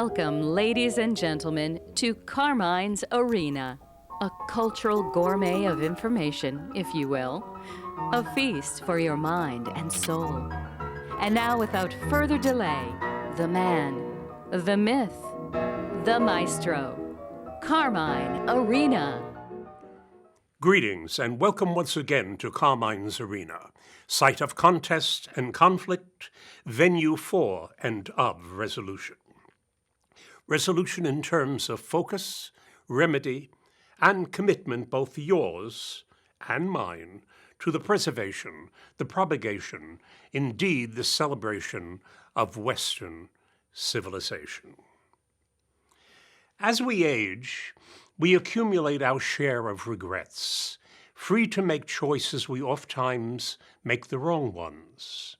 Welcome, ladies and gentlemen, to Carmine's Arena, a cultural gourmet of information, if you will, a feast for your mind and soul. And now, without further delay, the man, the myth, the maestro, Carmine Arena. Greetings and welcome once again to Carmine's Arena, site of contest and conflict, venue for and of resolution. Resolution in terms of focus, remedy, and commitment, both yours and mine, to the preservation, the propagation, indeed the celebration of Western civilization. As we age, we accumulate our share of regrets. Free to make choices, we oftentimes make the wrong ones.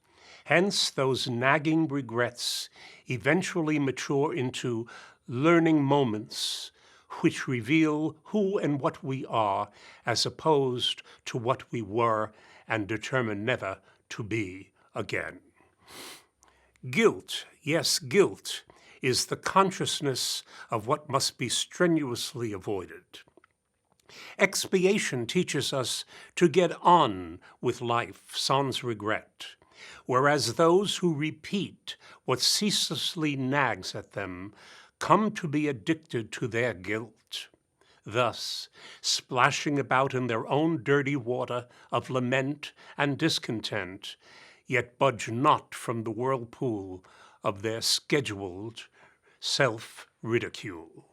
Hence, those nagging regrets eventually mature into learning moments which reveal who and what we are as opposed to what we were and determine never to be again. Guilt, yes, guilt, is the consciousness of what must be strenuously avoided. Expiation teaches us to get on with life sans regret, whereas those who repeat what ceaselessly nags at them come to be addicted to their guilt, thus splashing about in their own dirty water of lament and discontent, yet budge not from the whirlpool of their scheduled self-ridicule.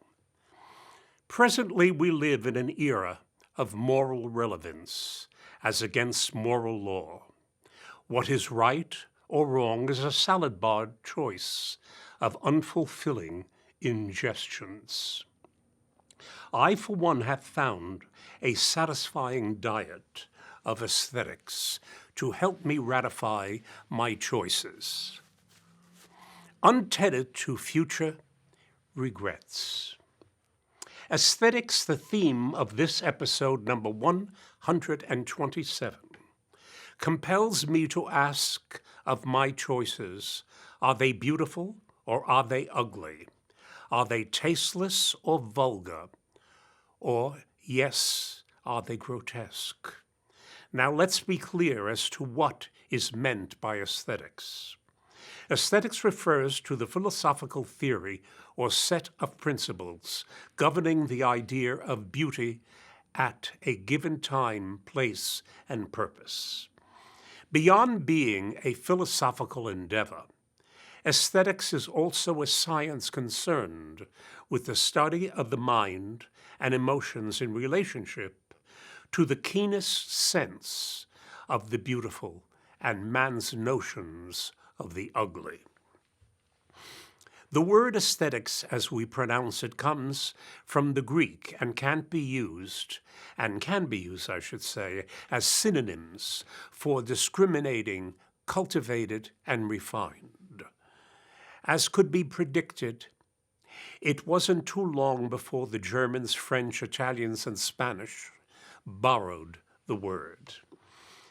Presently, we live in an era of moral relevance as against moral law. What is right or wrong is a salad-barred choice of unfulfilling ingestions. I, for one, have found a satisfying diet of aesthetics to help me ratify my choices, untethered to future regrets. Aesthetics, the theme of this episode, number 127, compels me to ask of my choices, are they beautiful or are they ugly? Are they tasteless or vulgar? Or, yes, are they grotesque? Now let's be clear as to what is meant by aesthetics. Aesthetics refers to the philosophical theory or set of principles governing the idea of beauty at a given time, place, and purpose. Beyond being a philosophical endeavor, aesthetics is also a science concerned with the study of the mind and emotions in relationship to the keenest sense of the beautiful and man's notions of the ugly. The word aesthetics, as we pronounce it, comes from the Greek and can be used, I should say, as synonyms for discriminating, cultivated, and refined. As could be predicted, it wasn't too long before the Germans, French, Italians, and Spanish borrowed the word.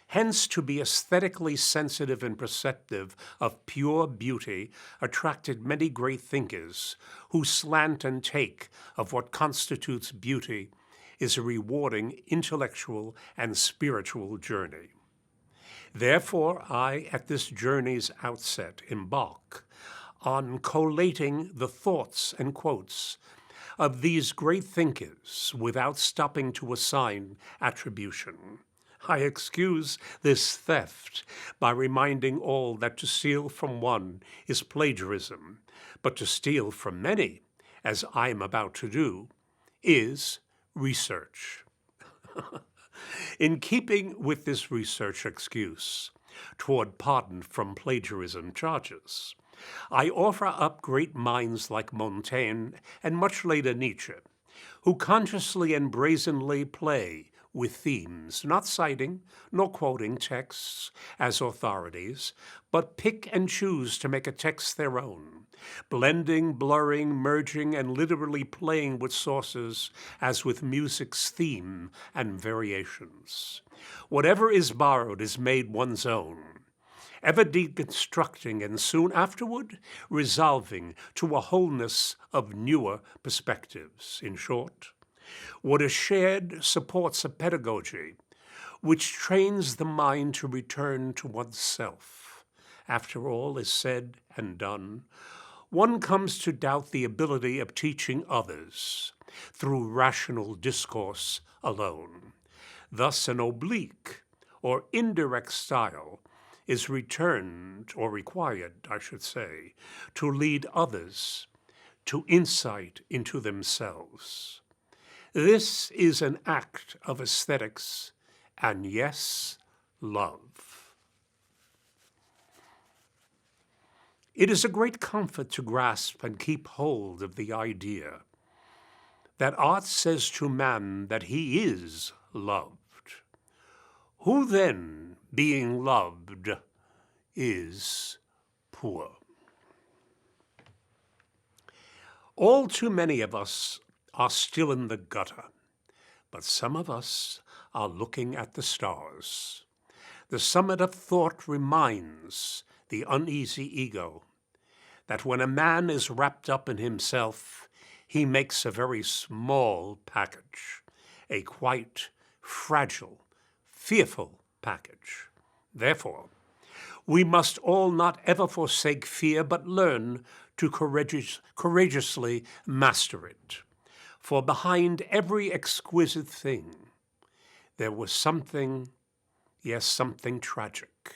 Hence, to be aesthetically sensitive and perceptive of pure beauty attracted many great thinkers whose slant and take of what constitutes beauty is a rewarding intellectual and spiritual journey. Therefore, I, at this journey's outset, embark on collating the thoughts and quotes of these great thinkers without stopping to assign attribution. I excuse this theft by reminding all that to steal from one is plagiarism, but to steal from many, as I am about to do, is research. In keeping with this research excuse toward pardon from plagiarism charges, I offer up great minds like Montaigne and much later Nietzsche, who consciously and brazenly play with themes, not citing nor quoting texts as authorities, but pick and choose to make a text their own, blending, blurring, merging, and literally playing with sources as with music's theme and variations. Whatever is borrowed is made one's own, ever deconstructing and soon afterward resolving to a wholeness of newer perspectives. In short, what is shared supports a pedagogy which trains the mind to return to oneself. After all is said and done, one comes to doubt the ability of teaching others through rational discourse alone. Thus, an oblique or indirect style is returned, or required, I should say, to lead others to insight into themselves. This is an act of aesthetics and, yes, love. It is a great comfort to grasp and keep hold of the idea that art says to man that he is loved. Who then, being loved, is poor? All too many of us are still in the gutter, but some of us are looking at the stars. The summit of thought reminds the uneasy ego that when a man is wrapped up in himself, he makes a very small package, a quite fragile, fearful package. Therefore, we must all not ever forsake fear, but learn to courageously master it. For behind every exquisite thing, there was something, yes, something tragic.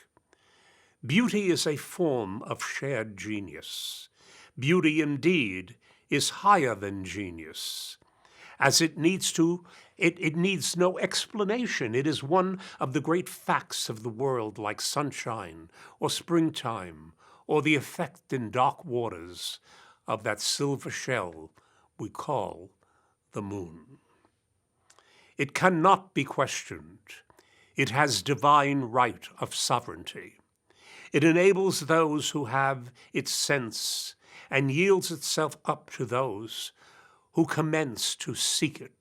Beauty is a form of shared genius. Beauty, indeed, is higher than genius, as it needs no explanation. It is one of the great facts of the world, like sunshine or springtime, or the effect in dark waters of that silver shell we call the moon. It cannot be questioned. It has divine right of sovereignty. It enables those who have its sense and yields itself up to those who commence to seek it.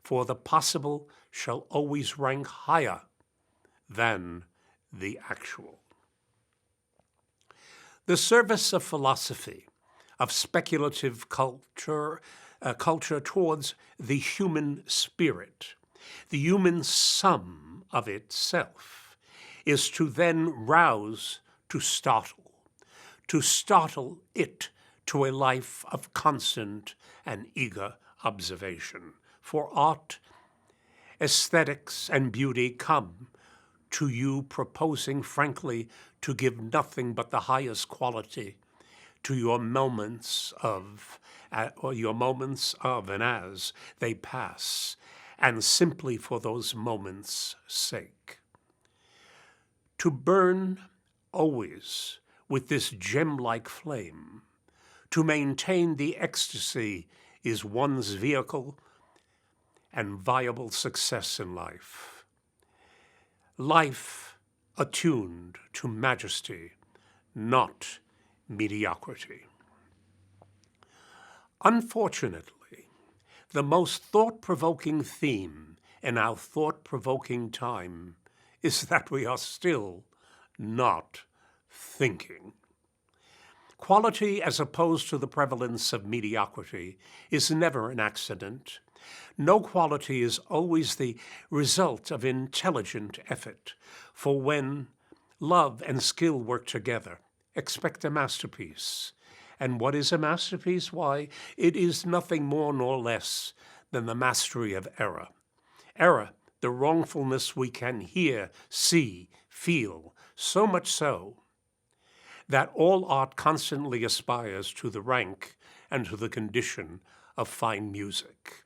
For the possible shall always rank higher than the actual. The service of philosophy, of speculative culture towards the human spirit, the human sum of itself, is to then rouse, to startle it to a life of constant and eager observation. For art, aesthetics, and beauty come to you proposing frankly to give nothing but the highest quality to your moments of and as they pass, and simply for those moments' sake. To burn always with this gem-like flame, to maintain the ecstasy is one's vehicle and viable success in life. Life attuned to majesty, not mediocrity. Unfortunately, the most thought-provoking theme in our thought-provoking time is that we are still not thinking. Quality, as opposed to the prevalence of mediocrity, is never an accident. No quality is always the result of intelligent effort, for when love and skill work together, expect a masterpiece. And what is a masterpiece? Why, it is nothing more nor less than the mastery of error. Error, the wrongfulness we can hear, see, feel, so much so that all art constantly aspires to the rank and to the condition of fine music.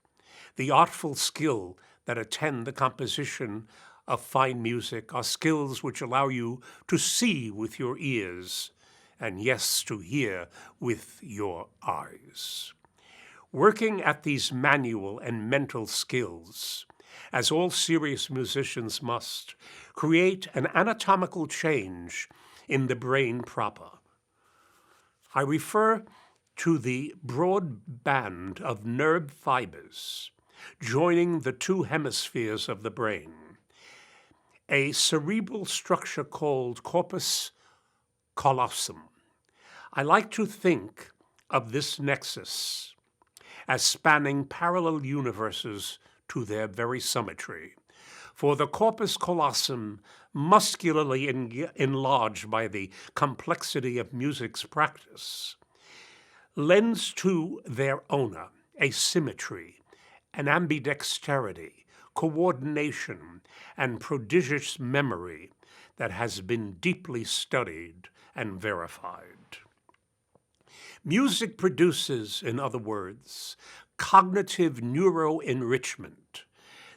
The artful skill that attend the composition of fine music are skills which allow you to see with your ears, and yes, to hear with your eyes. Working at these manual and mental skills, as all serious musicians must, create an anatomical change in the brain proper. I refer to the broad band of nerve fibers joining the two hemispheres of the brain. a cerebral structure called corpus callosum. I like to think of this nexus as spanning parallel universes to their very symmetry. For the corpus callosum, muscularly enlarged by the complexity of music's practice, lends to their owner a symmetry, an ambidexterity, coordination, and prodigious memory that has been deeply studied and verified. Music produces, in other words, cognitive neuroenrichment,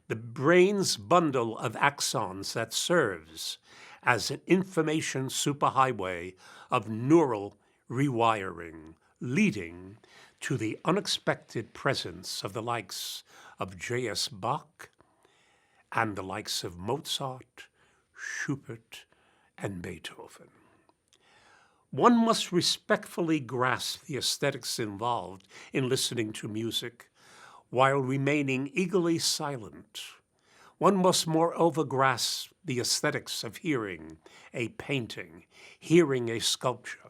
the brain's bundle of axons that serves as an information superhighway of neural rewiring, leading to the unexpected presence of the likes of J.S. Bach and the likes of Mozart, Schubert, and Beethoven. One must respectfully grasp the aesthetics involved in listening to music while remaining eagerly silent. One must moreover grasp the aesthetics of hearing a painting, hearing a sculpture.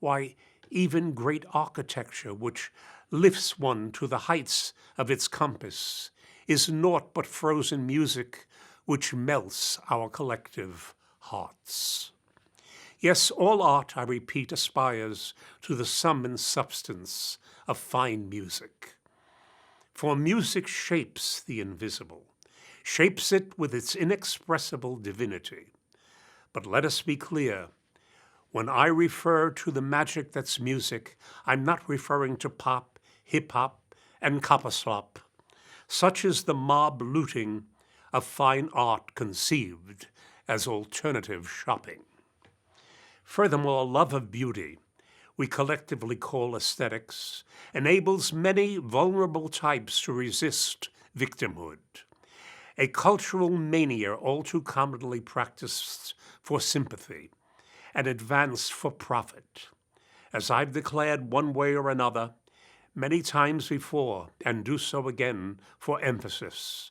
Why, even great architecture, which lifts one to the heights of its compass, is naught but frozen music which melts our collective hearts. Yes, all art, I repeat, aspires to the sum and substance of fine music. For music shapes the invisible, shapes it with its inexpressible divinity. But let us be clear, when I refer to the magic that's music, I'm not referring to pop, hip-hop, and copperslop. Such is the mob looting of fine art conceived as alternative shopping. Furthermore, love of beauty, we collectively call aesthetics, enables many vulnerable types to resist victimhood, a cultural mania all too commonly practiced for sympathy and advanced for profit. As I've declared one way or another many times before, and do so again for emphasis,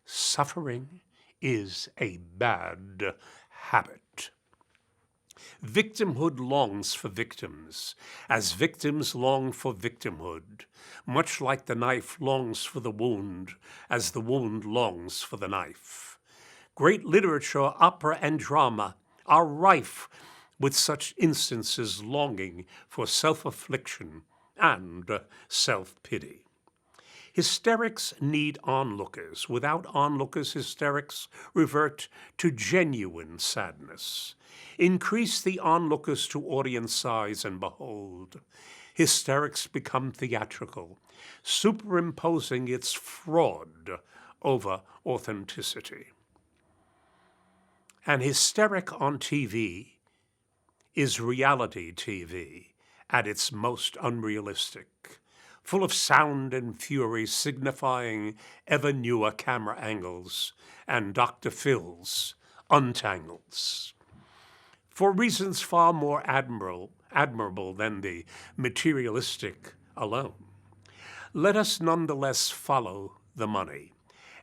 suffering is a bad habit. Victimhood longs for victims, as victims long for victimhood, much like the knife longs for the wound, as the wound longs for the knife. Great literature, opera, and drama are rife with such instances longing for self-affliction and self-pity. Hysterics need onlookers. Without onlookers, hysterics revert to genuine sadness. Increase the onlookers to audience size, and behold, hysterics become theatrical, superimposing its fraud over authenticity. An hysteric on TV is reality TV at its most unrealistic, full of sound and fury signifying ever newer camera angles and Dr. Phil's untangles. For reasons far more admirable than the materialistic alone, let us nonetheless follow the money.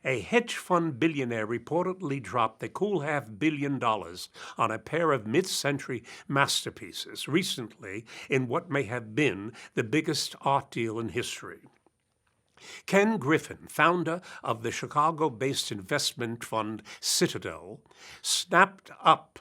A hedge fund billionaire reportedly dropped a cool $500 million on a pair of mid-century masterpieces recently in what may have been the biggest art deal in history. Ken Griffin, founder of the Chicago-based investment fund Citadel, snapped up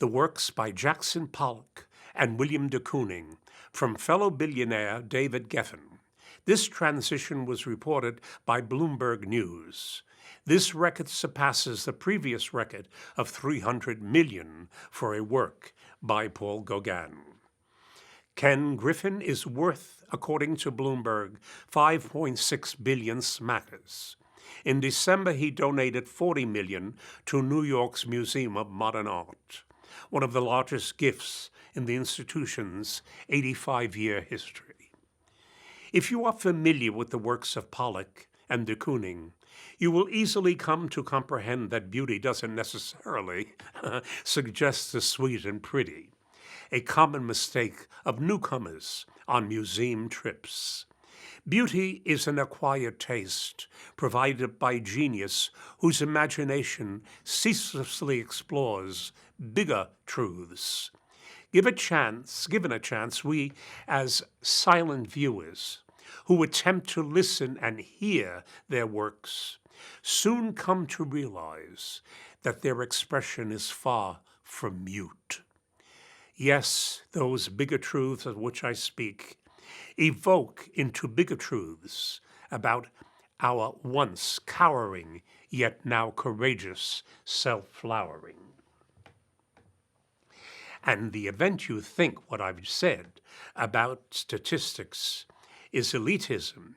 the works by Jackson Pollock and William de Kooning from fellow billionaire David Geffen. This transition was reported by Bloomberg News. This record surpasses the previous record of $300 million for a work by Paul Gauguin. Ken Griffin is worth, according to Bloomberg, 5.6 billion smackers. In December, he donated $40 million to New York's Museum of Modern Art, one of the largest gifts in the institution's 85-year history. If you are familiar with the works of Pollock and de Kooning, you will easily come to comprehend that beauty doesn't necessarily suggest the sweet and pretty, a common mistake of newcomers on museum trips. Beauty is an acquired taste provided by genius whose imagination ceaselessly explores bigger truths. Given a chance, we, as silent viewers, who attempt to listen and hear their works, soon come to realize that their expression is far from mute. Yes, those bigger truths of which I speak evoke into bigger truths about our once cowering, yet now courageous self-flowering. And the event you think what I've said about statistics is elitism,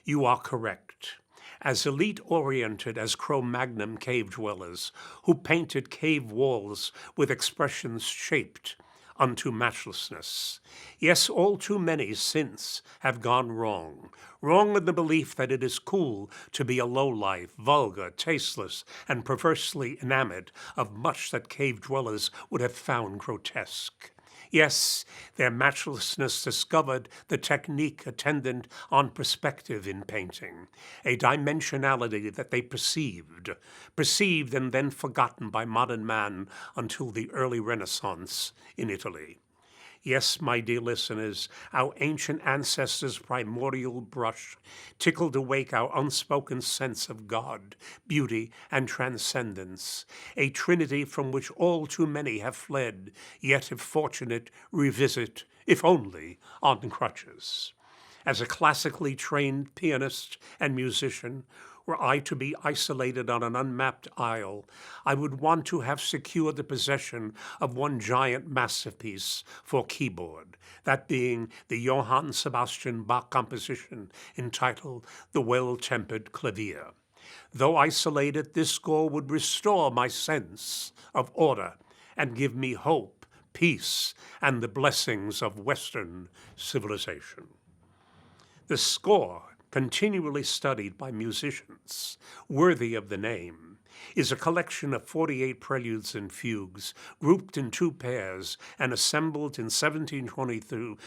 you are correct. As elite-oriented as Cro-Magnon cave dwellers who painted cave walls with expressions shaped unto matchlessness. Yes, all too many since have gone wrong. Wrong in the belief that it is cool to be a lowlife, vulgar, tasteless, and perversely enamored of much that cave dwellers would have found grotesque. Yes, their matchlessness discovered the technique attendant on perspective in painting, a dimensionality that they perceived and then forgotten by modern man until the early Renaissance in Italy. Yes, my dear listeners, our ancient ancestors' primordial brush tickled awake our unspoken sense of God, beauty, and transcendence, a trinity from which all too many have fled, yet if fortunate, revisit, if only on crutches. As a classically trained pianist and musician, were I to be isolated on an unmapped isle, I would want to have secured the possession of one giant masterpiece for keyboard, that being the Johann Sebastian Bach composition entitled The Well-Tempered Clavier. Though isolated, this score would restore my sense of order and give me hope, peace, and the blessings of Western civilization. The score, continually studied by musicians, worthy of the name, is a collection of 48 preludes and fugues, grouped in two pairs and assembled in 1722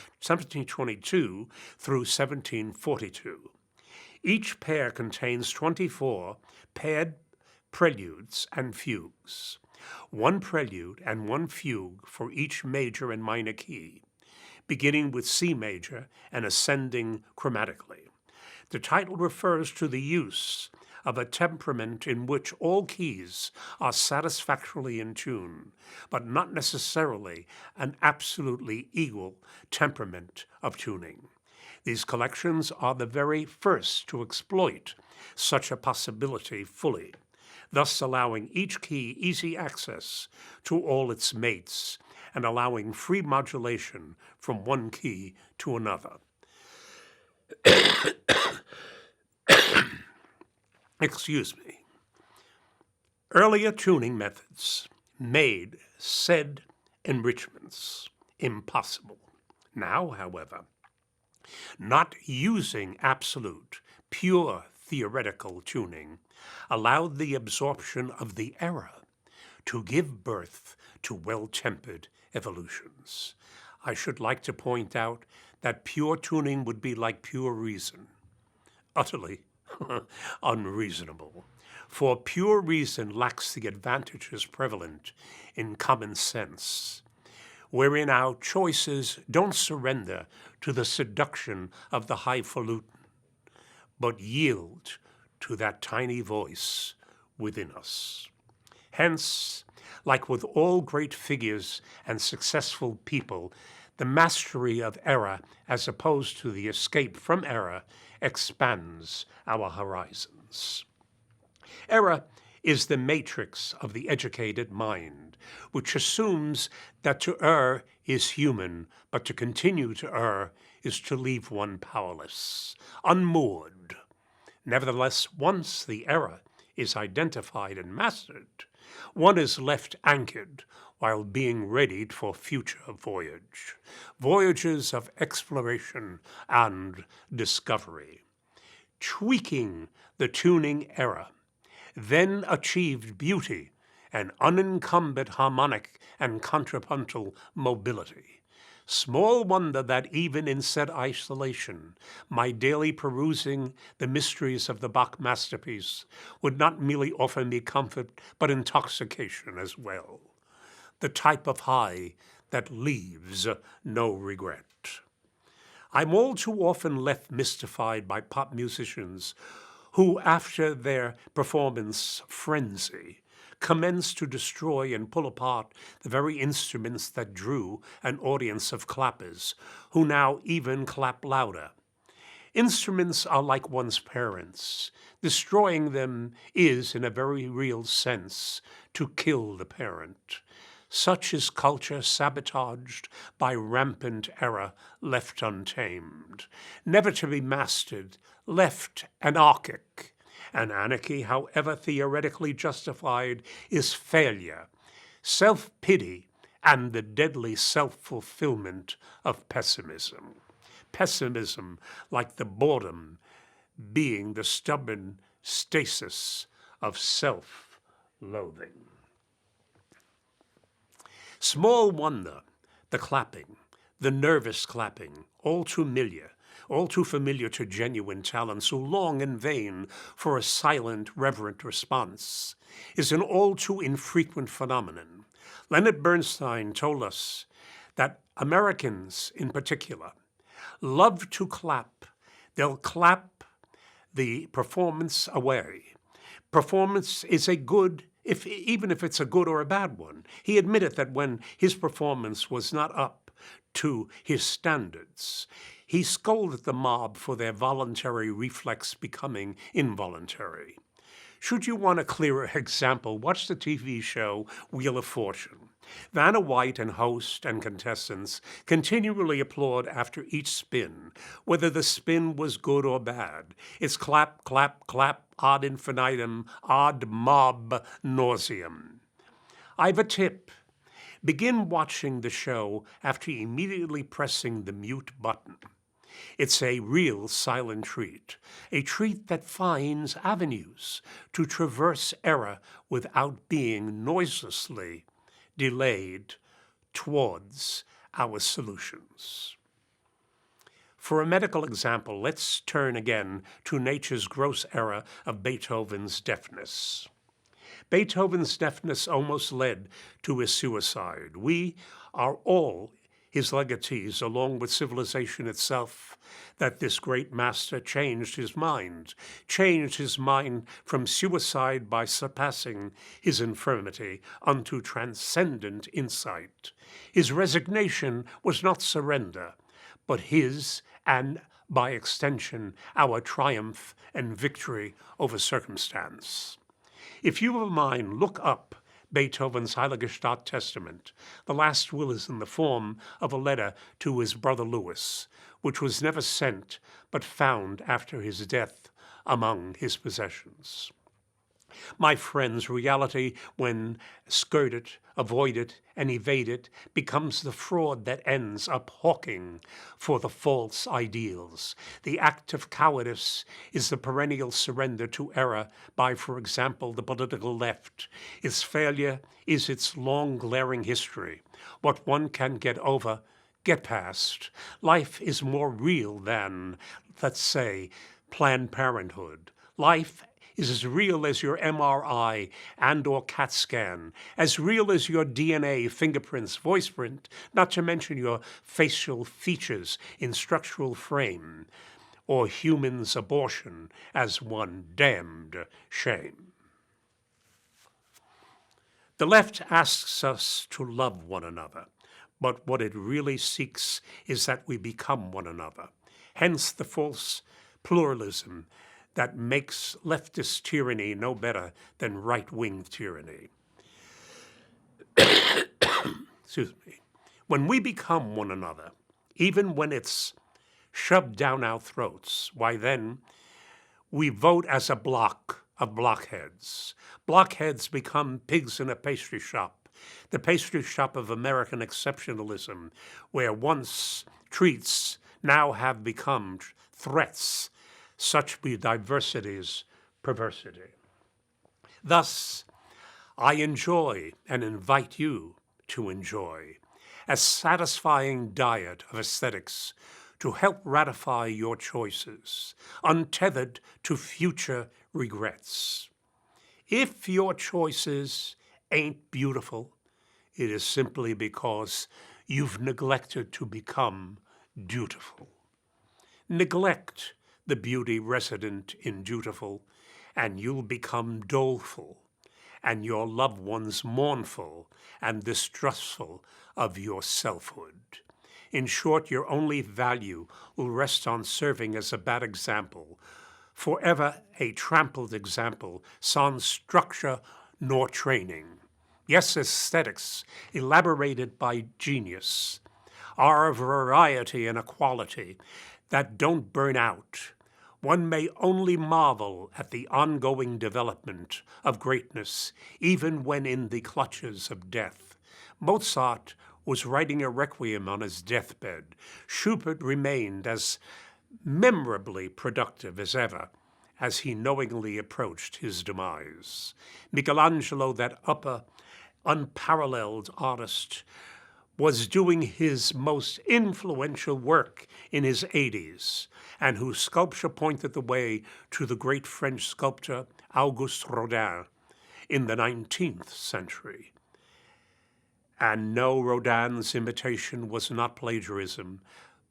through 1742. Each pair contains 24 paired preludes and fugues, one prelude and one fugue for each major and minor key, beginning with C major and ascending chromatically. The title refers to the use of a temperament in which all keys are satisfactorily in tune, but not necessarily an absolutely equal temperament of tuning. These collections are the very first to exploit such a possibility fully, thus allowing each key easy access to all its mates and allowing free modulation from one key to another. Excuse me. Earlier tuning methods made said enrichments impossible. Now, however, not using absolute, pure theoretical tuning allowed the absorption of the error to give birth to well-tempered evolutions. I should like to point out that pure tuning would be like pure reason, utterly unreasonable. For pure reason lacks the advantages prevalent in common sense, wherein our choices don't surrender to the seduction of the highfalutin, but yield to that tiny voice within us. Hence, like with all great figures and successful people, the mastery of error, as opposed to the escape from error, expands our horizons. Error is the matrix of the educated mind, which assumes that to err is human, but to continue to err is to leave one powerless, unmoored. Nevertheless, once the error is identified and mastered, one is left anchored while being readied for future voyages of exploration and discovery. Tweaking the tuning error then achieved beauty and unencumbered harmonic and contrapuntal mobility. Small wonder that even in said isolation, my daily perusing the mysteries of the Bach masterpiece would not merely offer me comfort, but intoxication as well. The type of high that leaves no regret. I'm all too often left mystified by pop musicians who, after their performance frenzy, commence to destroy and pull apart the very instruments that drew an audience of clappers, who now even clap louder. Instruments are like one's parents. Destroying them is, in a very real sense, to kill the parent. Such is culture sabotaged by rampant error left untamed, never to be mastered, left anarchic. And anarchy, however theoretically justified, is failure, self-pity, and the deadly self-fulfillment of pessimism. Pessimism, like the boredom, being the stubborn stasis of self-loathing. Small wonder the clapping, the nervous clapping, all too familiar to genuine talents who long in vain for a silent, reverent response, is an all too infrequent phenomenon. Leonard Bernstein told us that Americans, in particular, love to clap. They'll clap the performance away. Performance is a good, even if it's a good or a bad one. He admitted that when his performance was not up to his standards, he scolded the mob for their voluntary reflex becoming involuntary. Should you want a clearer example, watch the TV show Wheel of Fortune. Vanna White and host and contestants continually applaud after each spin, whether the spin was good or bad. It's clap, clap, clap, ad infinitum, ad mob nauseam. I've a tip. Begin watching the show after immediately pressing the mute button. It's a real silent treat, a treat that finds avenues to traverse error without being noiselessly delayed towards our solutions. For a medical example, let's turn again to nature's gross error of Beethoven's deafness. Beethoven's deafness almost led to his suicide. We are all his legatees, along with civilization itself, that this great master changed his mind from suicide by surpassing his infirmity unto transcendent insight. His resignation was not surrender, but his, and by extension, our triumph and victory over circumstance. If you have a mind, look up Beethoven's Heilige Stadt Testament. The last will is in the form of a letter to his brother Louis, which was never sent but found after his death among his possessions. My friends, reality, when skirted, avoided, and evaded, becomes the fraud that ends up hawking for the false ideals. The act of cowardice is the perennial surrender to error by, for example, the political left. Its failure is its long, glaring history. What one can get over, get past. Life is more real than, let's say, Planned Parenthood. Life is as real as your MRI and or CAT scan, as real as your DNA, fingerprints, voice print, not to mention your facial features in structural frame, or human's abortion as one damned shame. The left asks us to love one another, but what it really seeks is that we become one another. Hence the false pluralism that makes leftist tyranny no better than right-wing tyranny. Excuse me. When we become one another, even when it's shoved down our throats, why then we vote as a block of blockheads. Blockheads become pigs in a pastry shop, the pastry shop of American exceptionalism, where once treats now have become threats. Such be diversity's perversity. Thus, I enjoy and invite you to enjoy a satisfying diet of aesthetics to help ratify your choices, untethered to future regrets. If your choices ain't beautiful, it is simply because you've neglected to become dutiful. Neglect the beauty resident in dutiful, and you'll become doleful, and your loved ones mournful and distrustful of your selfhood. In short, your only value will rest on serving as a bad example, forever a trampled example, sans structure nor training. Yes, aesthetics, elaborated by genius, are a variety and a quality that don't burn out. One may only marvel at the ongoing development of greatness, even when in the clutches of death. Mozart was writing a requiem on his deathbed. Schubert remained as memorably productive as ever, as he knowingly approached his demise. Michelangelo, that upper, unparalleled artist, was doing his most influential work in his 80s, and whose sculpture pointed the way to the great French sculptor Auguste Rodin in the 19th century. And no, Rodin's imitation was not plagiarism,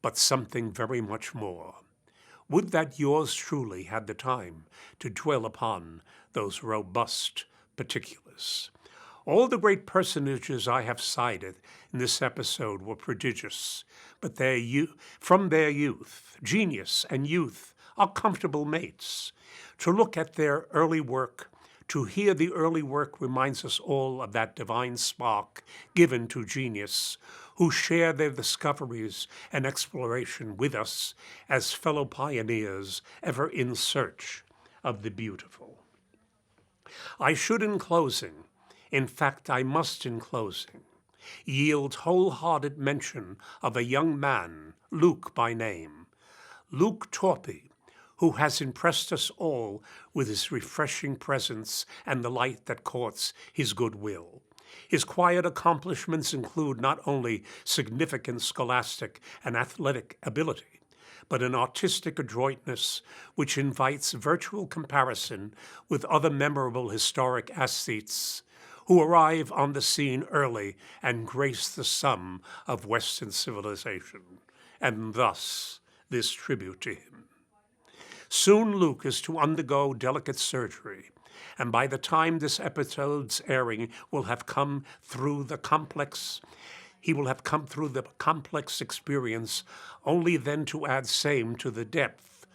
but something very much more. Would that yours truly had the time to dwell upon those robust particulars. All the great personages I have cited in this episode were prodigious, but from their youth, genius and youth are comfortable mates. To look at their early work, to hear the early work reminds us all of that divine spark given to genius, who share their discoveries and exploration with us as fellow pioneers ever in search of the beautiful. I should, in closing, in fact, I must, in closing, yield wholehearted mention of a young man, Luke by name, Luke Torpey, who has impressed us all with his refreshing presence and the light that courts his goodwill. His quiet accomplishments include not only significant scholastic and athletic ability, but an artistic adroitness which invites virtual comparison with other memorable historic aesthetes who arrive on the scene early and grace the sum of Western civilization, and thus this tribute to him. Soon Luke is to undergo delicate surgery, and by the time this episode's airing will have come through the complex experience, only then to add same to the depth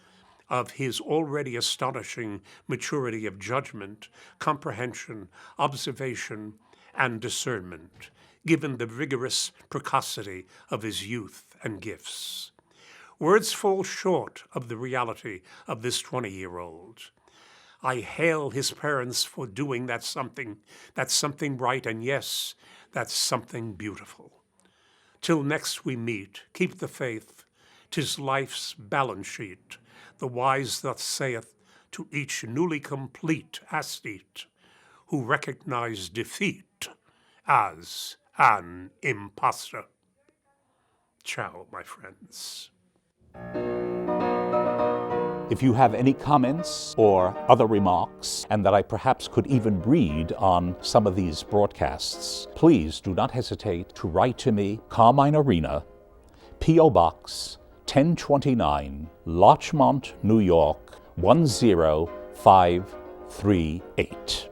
of his already astonishing maturity of judgment, comprehension, observation, and discernment, given the vigorous precocity of his youth and gifts. Words fall short of the reality of this 20-year-old. I hail his parents for doing that's something right, and yes, that's something beautiful. Till next we meet, keep the faith, 'tis life's balance sheet. The wise thus saith to each newly complete aesthete who recognize defeat as an imposter. Ciao, my friends. If you have any comments or other remarks, and that I perhaps could even read on some of these broadcasts, please do not hesitate to write to me, Carmine Arena, P.O. Box 1029, Larchmont, New York 10538.